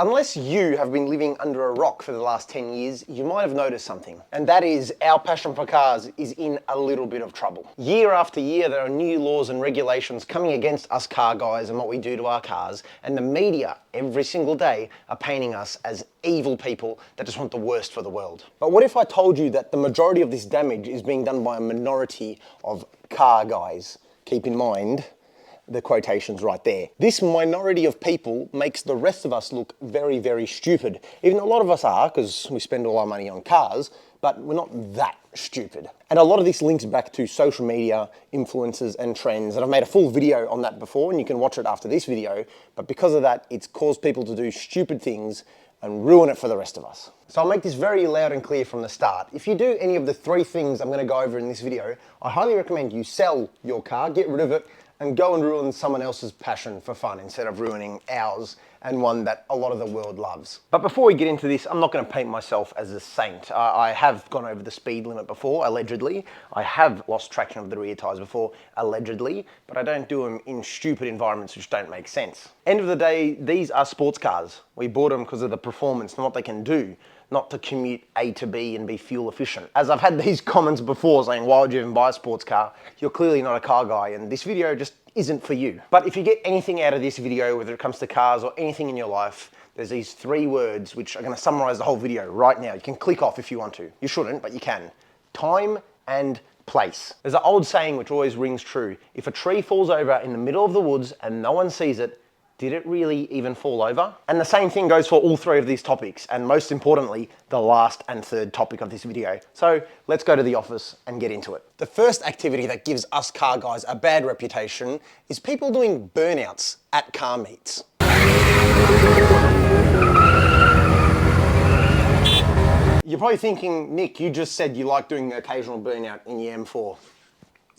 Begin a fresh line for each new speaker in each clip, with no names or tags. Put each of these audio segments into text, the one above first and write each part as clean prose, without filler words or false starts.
Unless you have been living under a rock for the last 10 years, you might have noticed something. And that is our passion for cars is in a little bit of trouble. Year after year, there are new laws and regulations coming against us car guys and what we do to our cars. And the media, every single day, are painting us as evil people that just want the worst for the world. But what if I told you that the majority of this damage is being done by a minority of car guys? Keep in mind the quotations right there. This minority of people makes the rest of us look very, very stupid. Even a lot of us are, because we spend all our money on cars, but we're not that stupid. And a lot of this links back to social media, influences and trends. And I've made a full video on that before, and you can watch it after this video. But because of that, it's caused people to do stupid things and ruin it for the rest of us. So I'll make this very loud and clear from the start. If you do any of the 3 things I'm going to go over in this video, I highly recommend you sell your car, get rid of it, and go and ruin someone else's passion for fun instead of ruining ours and one that a lot of the world loves. But before we get into this, I'm not going to paint myself as a saint. I have gone over the speed limit before, allegedly. I have lost traction of the rear tyres before, allegedly, but I don't do them in stupid environments which don't make sense. End of the day, these are sports cars. We bought them because of the performance and what they can do, not to commute A to B and be fuel efficient. As I've had these comments before saying, why would you even buy a sports car? You're clearly not a car guy and this video just isn't for you. But if you get anything out of this video, whether it comes to cars or anything in your life, there's these 3 words which are gonna summarize the whole video right now. You can click off if you want to. You shouldn't, but you can. Time and place. There's an old saying which always rings true. If a tree falls over in the middle of the woods and no one sees it, did it really even fall over? And the same thing goes for all 3 of these topics, and most importantly, the last and 3rd topic of this video. So let's go to the office and get into it. The first activity that gives us car guys a bad reputation is people doing burnouts at car meets. You're probably thinking, Nick, you just said you like doing the occasional burnout in your M4.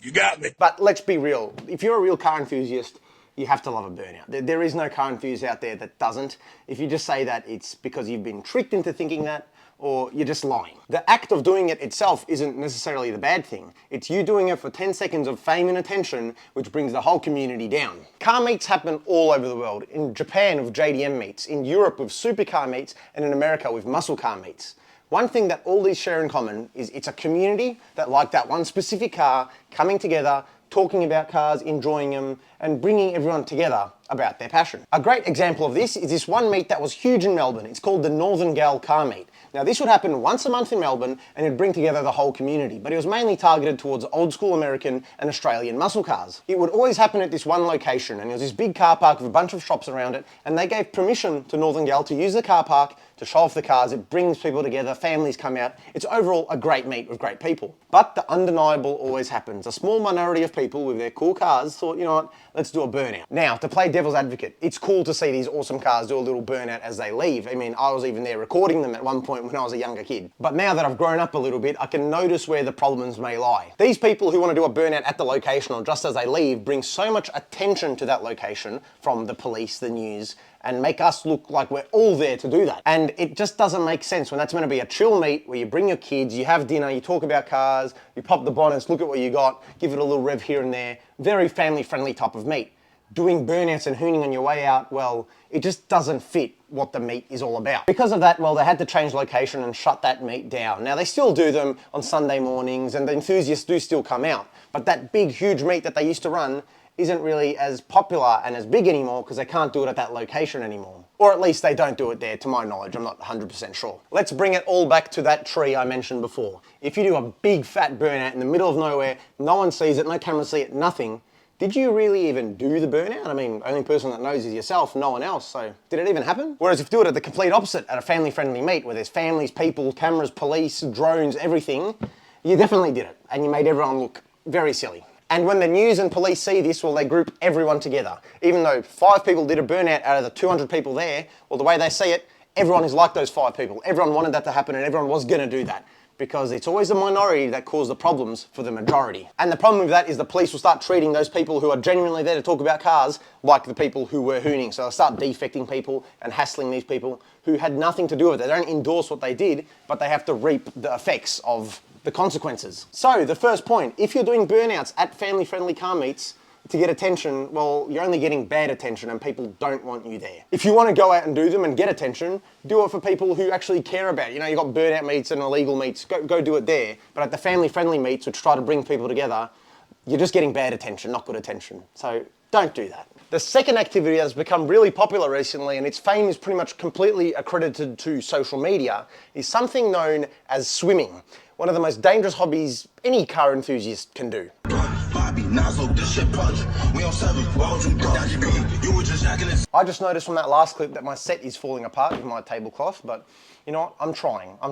You got me.
But let's be real. If you're a real car enthusiast, you have to love a burnout. There is no car enthusiast out there that doesn't. If you just say that, it's because you've been tricked into thinking that, or you're just lying. The act of doing it itself isn't necessarily the bad thing. It's you doing it for 10 seconds of fame and attention, which brings the whole community down. Car meets happen all over the world. In Japan with JDM meets, in Europe with supercar meets, and in America with muscle car meets. One thing that all these share in common is it's a community that like that one specific car coming together, talking about cars, enjoying them, and bringing everyone together about their passion. A great example of this is this one meet that was huge in Melbourne. It's called the Northern Gal Car Meet. Now this would happen once a month in Melbourne and it'd bring together the whole community, but it was mainly targeted towards old school American and Australian muscle cars. It would always happen at this one location, and there was this big car park with a bunch of shops around it, and they gave permission to Northern Gal to use the car park to show off the cars. It brings people together, families come out. It's overall a great meet with great people. But the undeniable always happens. A small minority of people with their cool cars thought, you know what, let's do a burnout. Now, to play devil's advocate, it's cool to see these awesome cars do a little burnout as they leave. I mean, I was even there recording them at one point when I was a younger kid. But now that I've grown up a little bit, I can notice where the problems may lie. These people who want to do a burnout at the location or just as they leave bring so much attention to that location from the police, the news, and make us look like we're all there to do that. And it just doesn't make sense when that's meant to be a chill meet where you bring your kids, you have dinner, you talk about cars, you pop the bonnets, look at what you got, give it a little rev here and there. Very family-friendly type of meet. Doing burnouts and hooning on your way out, well, it just doesn't fit what the meet is all about. Because of that, well, they had to change location and shut that meet down. Now, they still do them on Sunday mornings and the enthusiasts do still come out, but that big, huge meet that they used to run isn't really as popular and as big anymore because they can't do it at that location anymore. Or at least they don't do it there, to my knowledge. I'm not 100% sure. Let's bring it all back to that tree I mentioned before. If you do a big fat burnout in the middle of nowhere, no one sees it, no cameras see it, nothing, did you really even do the burnout? I mean, only person that knows is yourself, no one else, so did it even happen? Whereas if you do it at the complete opposite, at a family-friendly meet where there's families, people, cameras, police, drones, everything, you definitely did it, and you made everyone look very silly. And when the news and police see this, well, they group everyone together. Even though 5 people did a burnout out of the 200 people there, well, the way they see it, everyone is like those 5 people. Everyone wanted that to happen and everyone was gonna do that. Because it's always the minority that cause the problems for the majority. And the problem with that is the police will start treating those people who are genuinely there to talk about cars like the people who were hooning. So they'll start defecting people and hassling these people who had nothing to do with it. They don't endorse what they did, but they have to reap the effects of the consequences. So the first point, if you're doing burnouts at family-friendly car meets, to get attention, well, you're only getting bad attention and people don't want you there. If you want to go out and do them and get attention, do it for people who actually care about it. You know, you've got burnout meets and illegal meets, go do it there. But at the family-friendly meets, which try to bring people together, you're just getting bad attention, not good attention. So don't do that. The second activity that's become really popular recently, and its fame is pretty much completely accredited to social media, is something known as swimming. One of the most dangerous hobbies any car enthusiast can do. I just noticed from that last clip that my set is falling apart with my tablecloth, but you know what, I'm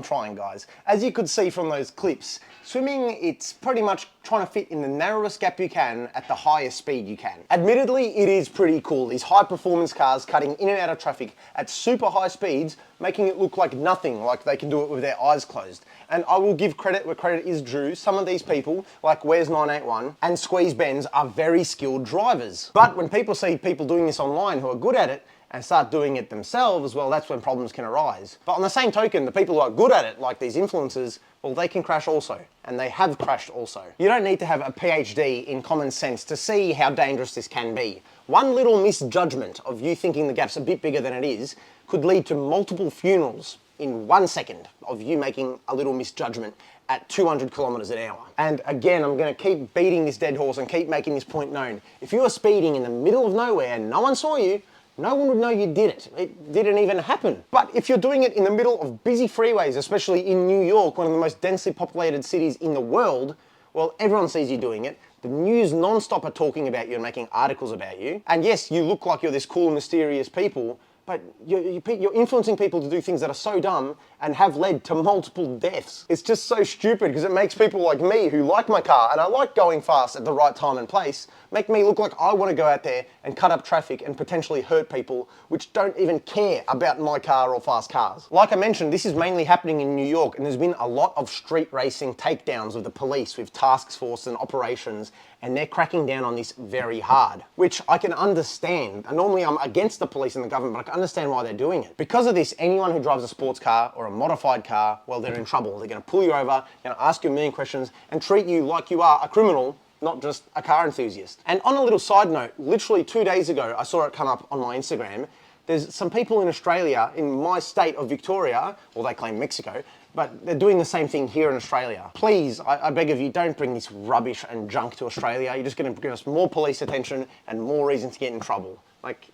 trying guys. As you could see from those clips, swimming, it's pretty much trying to fit in the narrowest gap you can at the highest speed you can. Admittedly, it is pretty cool. These high performance cars cutting in and out of traffic at super high speeds, making it look like nothing, like they can do it with their eyes closed. And I will give credit where credit is due. Some of these people, like Where's 981 and Squeeze Benz, are very skilled drivers. But when people see people doing this online who are good at it and start doing it themselves, well, that's when problems can arise. But on the same token, the people who are good at it, like these influencers, well, they can crash also, and they have crashed also. You don't need to have a PhD in common sense to see how dangerous this can be. One little misjudgment of you thinking the gap's a bit bigger than it is could lead to multiple funerals in 1 second of you making a little misjudgment at 200 kilometers an hour. And again, I'm gonna keep beating this dead horse and keep making this point known. If you were speeding in the middle of nowhere and no one saw you, no one would know you did it. It didn't even happen. But if you're doing it in the middle of busy freeways, especially in New York, one of the most densely populated cities in the world, well, everyone sees you doing it. The news non-stop are talking about you and making articles about you. And yes, you look like you're this cool, mysterious people, but you're influencing people to do things that are so dumb and have led to multiple deaths. It's just so stupid because it makes people like me who like my car and I like going fast at the right time and place, make me look like I want to go out there and cut up traffic and potentially hurt people which don't even care about my car or fast cars. Like I mentioned, this is mainly happening in New York, and there's been a lot of street racing takedowns of the police with task force and operations, and they're cracking down on this very hard, which I can understand. And normally I'm against the police and the government, but I can understand why they're doing it. Because of this, anyone who drives a sports car or a modified car, well, they're in trouble. They're gonna pull you over, gonna ask you a million questions and treat you like you are a criminal, not just a car enthusiast. And on a little side note, literally 2 days ago, I saw it come up on my Instagram. There's some people in Australia, in my state of Victoria, well, they claim Mexico, but they're doing the same thing here in Australia. Please, I beg of you, don't bring this rubbish and junk to Australia. You're just gonna give us more police attention and more reason to get in trouble. Like,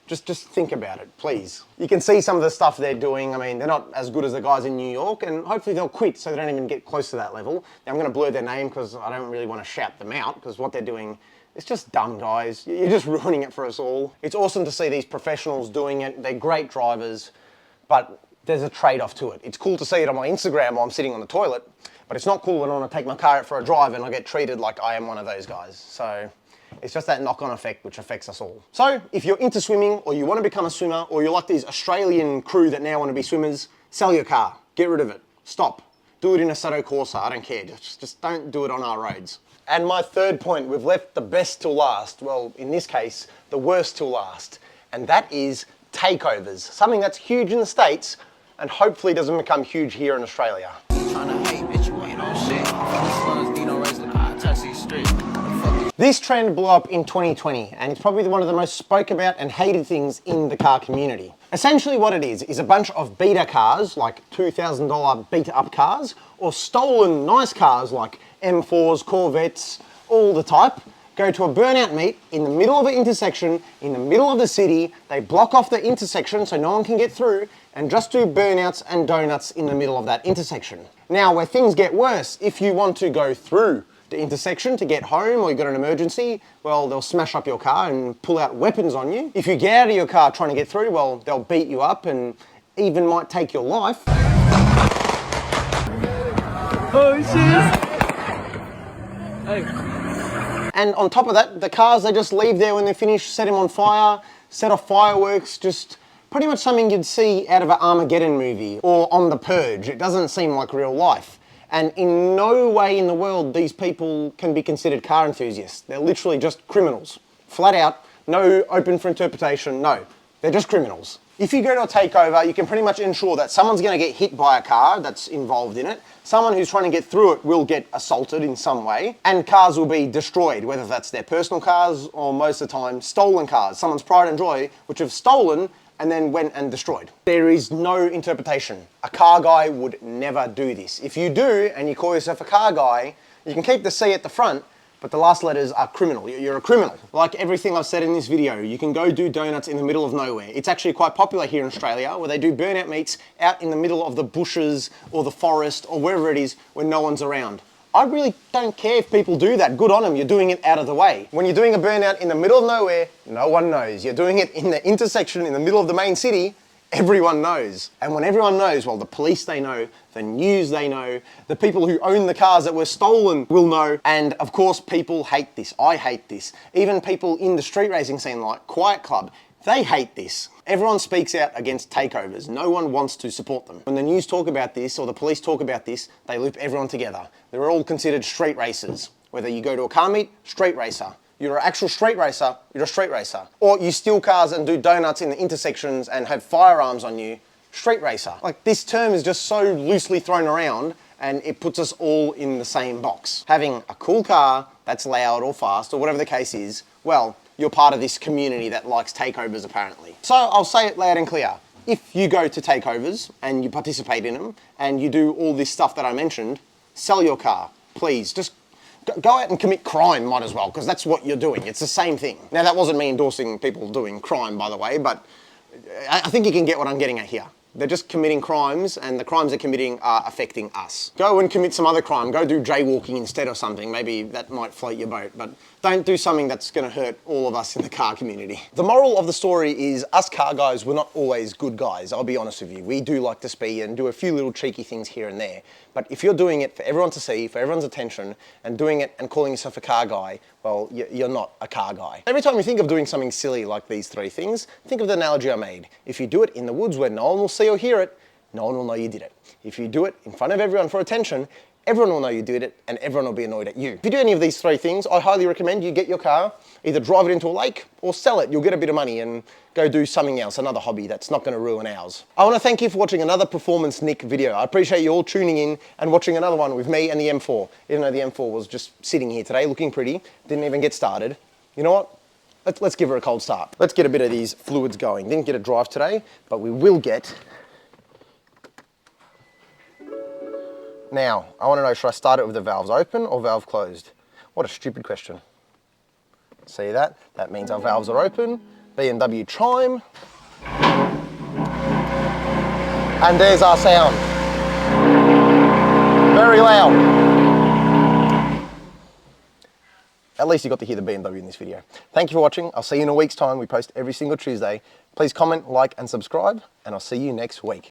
just think about it, please. You can see some of the stuff they're doing. I mean, they're not as good as the guys in New York, and hopefully they'll quit so they don't even get close to that level. Now, I'm gonna blur their name because I don't really wanna shout them out, because what they're doing, it's just dumb, guys. You're just ruining it for us all. It's awesome to see these professionals doing it. They're great drivers, but there's a trade-off to it. It's cool to see it on my Instagram while I'm sitting on the toilet, but it's not cool when I want to take my car out for a drive and I get treated like I am one of those guys. So it's just that knock-on effect which affects us all. So if you're into swimming, or you want to become a swimmer, or you're like these Australian crew that now want to be swimmers, sell your car. Get rid of it. Stop. Do it in a Assetto Corsa. I don't care. Just don't do it on our roads. And my third point, we've left the best till last. Well, in this case, the worst till last. And that is takeovers. Something that's huge in the States and hopefully doesn't become huge here in Australia. This trend blew up in 2020, and it's probably one of the most spoke about and hated things in the car community. Essentially what it is a bunch of beta cars, like $2,000 beat up cars, or stolen nice cars like M4s, Corvettes, all the type, go to a burnout meet in the middle of an intersection, in the middle of the city. They block off the intersection so no one can get through, and just do burnouts and donuts in the middle of that intersection. Now, where things get worse, if you want to go through the intersection to get home, or you've got an emergency, well, they'll smash up your car and pull out weapons on you. If you get out of your car trying to get through, well, they'll beat you up and even might take your life. Oh, shit! Hey. And on top of that, the cars, they just leave there when they finish, set them on fire, set off fireworks, just pretty much something you'd see out of an Armageddon movie or on The Purge. It doesn't seem like real life. And in no way in the world these people can be considered car enthusiasts. They're literally just criminals. Flat out, no open for interpretation, no. They're just criminals. If you go to a takeover, you can pretty much ensure that someone's going to get hit by a car that's involved in it. Someone who's trying to get through it will get assaulted in some way, and cars will be destroyed, whether that's their personal cars or most of the time stolen cars, someone's pride and joy, which have stolen and then went and destroyed. There is no interpretation. A car guy would never do this. If you do, and you call yourself a car guy, you can keep the C at the front, but the last letters are criminal. You're a criminal. Like everything I've said in this video, you can go do donuts in the middle of nowhere. It's actually quite popular here in Australia, where they do burnout meets out in the middle of the bushes or the forest or wherever it is when no one's around. I really don't care if people do that. Good on them, you're doing it out of the way. When you're doing a burnout in the middle of nowhere, no one knows. You're doing it in the intersection in the middle of the main city, everyone knows. And when everyone knows, well, the police they know, the news they know, the people who own the cars that were stolen will know, and of course people hate this. I hate this. Even people in the street racing scene like Quiet Club, they hate this. Everyone speaks out against takeovers. No one wants to support them. When the news talk about this or the police talk about this, they loop everyone together. They're all considered street racers. Whether you go to a car meet, street racer. You're an actual street racer, you're a street racer. Or you steal cars and do donuts in the intersections and have firearms on you, street racer. Like, this term is just so loosely thrown around and it puts us all in the same box. Having a cool car that's loud or fast or whatever the case is, well, you're part of this community that likes takeovers apparently. So I'll say it loud and clear. If you go to takeovers and you participate in them and you do all this stuff that I mentioned, sell your car, please. Just go out and commit crime, might as well, because that's what you're doing. It's the same thing. Now, that wasn't me endorsing people doing crime, by the way, but I think you can get what I'm getting at here. They're just committing crimes, and the crimes they're committing are affecting us. Go and commit some other crime. Go do jaywalking instead or something. Maybe that might float your boat, but don't do something that's going to hurt all of us in the car community. The moral of the story is us car guys, we're not always good guys. I'll be honest with you. We do like to speed and do a few little cheeky things here and there. But if you're doing it for everyone to see, for everyone's attention, and doing it and calling yourself a car guy, well, you're not a car guy. Every time you think of doing something silly like these three things, think of the analogy I made. If you do it in the woods where no one will see or hear it, no one will know you did it. If you do it in front of everyone for attention, everyone will know you did it and everyone will be annoyed at you. If you do any of these three things, I highly recommend you get your car, either drive it into a lake or sell it. You'll get a bit of money and go do something else, another hobby that's not going to ruin ours. I want to thank you for watching another Performance Nick video. I appreciate you all tuning in and watching another one with me and the M4. Even though the M4 was just sitting here today looking pretty, didn't even get started. You know what? Let's give her a cold start. Let's get a bit of these fluids going. Didn't get a drive today, but we will get. Now, I want to know, should I start it with the valves open or valve closed? What a stupid question. See that? That means our valves are open. BMW chime. And there's our sound. Very loud. At least you got to hear the BMW in this video. Thank you for watching. I'll see you in a week's time. We post every single Tuesday. Please comment, like, and subscribe, and I'll see you next week.